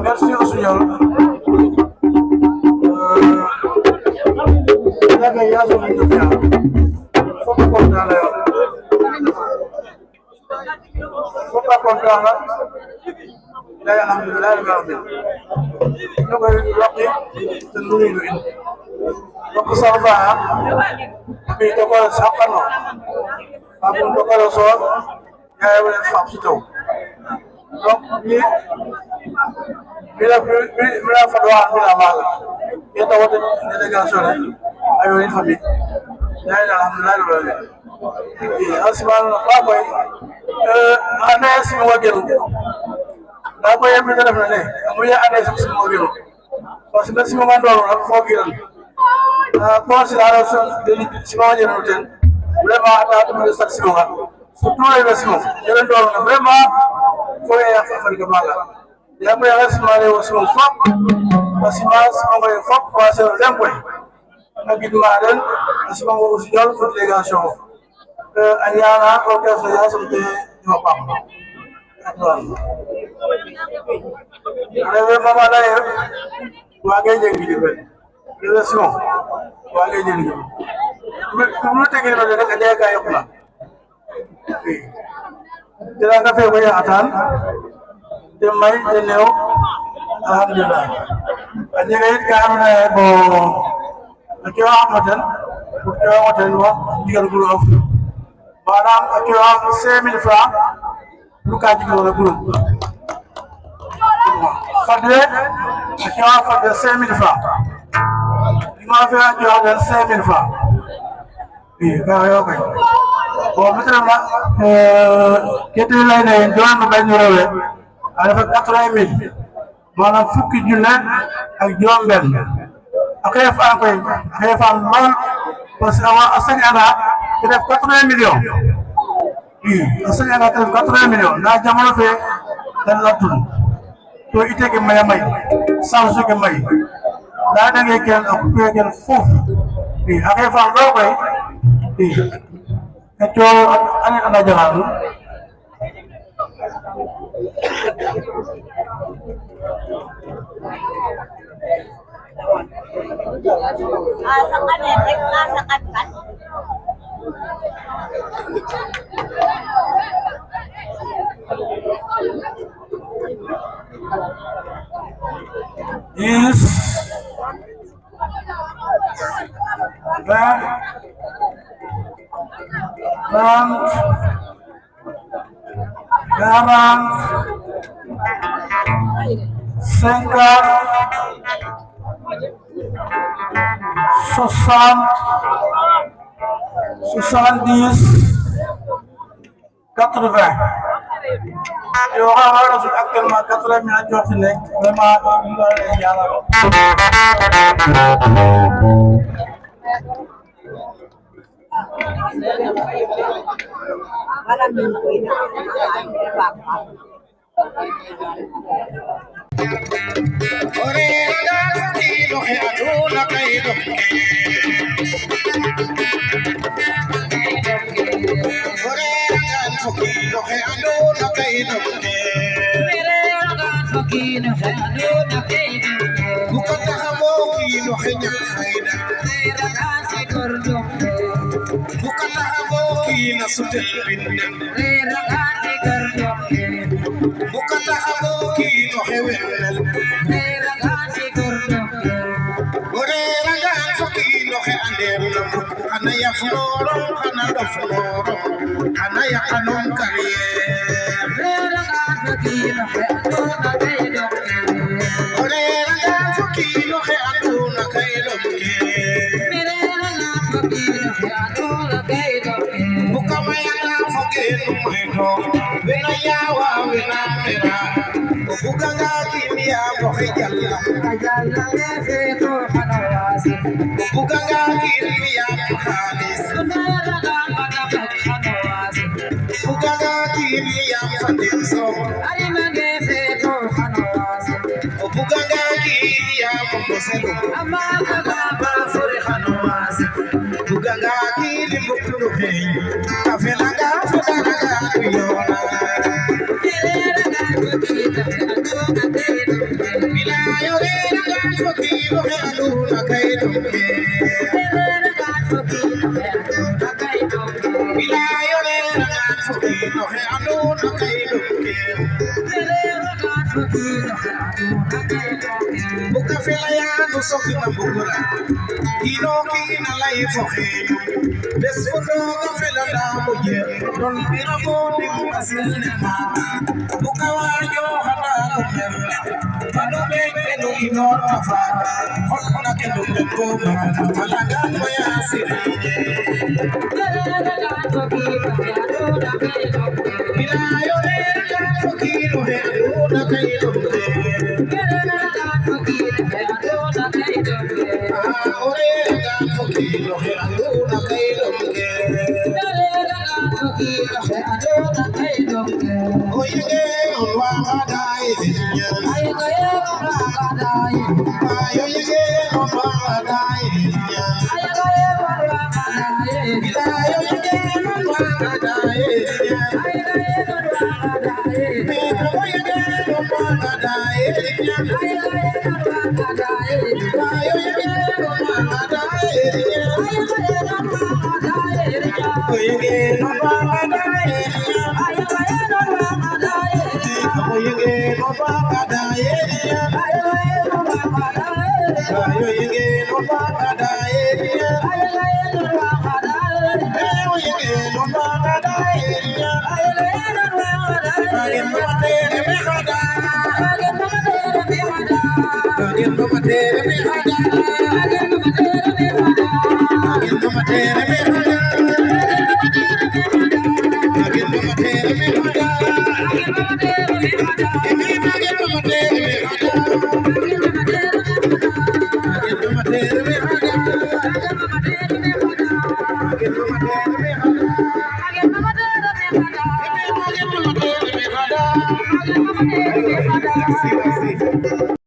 Merci au Seigneur. Bila fatwa bila maga kita wata delegation ayo ni fabi ya alhamdulillah asman ba koy ana sima wagelu da koy yemi def na ne amu ya ana sima wagelu parce que sima man do ak fo giral considération de sima wagelu ten vraiment ata to de sax sima surtout les sima jelen do vraiment ko ya fa fa maga ya ko ya smale wo so fop asimas mo ngoy fop passer lempoy agid maren asima wo ci jall pour délégation anyana ko ka so ya somte no pam atwan rewe mama la ye wa ngay jengi di ben relation wa ngay jengi mu tegel do rek ade ka yokla dira nga fe way atan de may de new alhamdulillah ani ngay kaamna bo ko amaten ko amaten wa digal guru of manam ko 5000 francs lu ka ci wala guru fadle ko fadle 5000 francs ma fa ko 5000 francs ka yo kay bo mitrama kete lay ne doon bañu rewe ala fa 80000 manam fukki junne ak juroom ben akay fa koy akay fa mal parce que awa asani ana def 80 millions asani ana def 80 millions na jamono fe dan la tul to ite ke may sa su ke may da da ngay ken ak ko ken fof akay fa lo koy to ani ana jalan Is garang 70 80 Yo ahora soy actuellement 80 minutes yoo fi nekk vraiment ñu ngi lay ñaanal.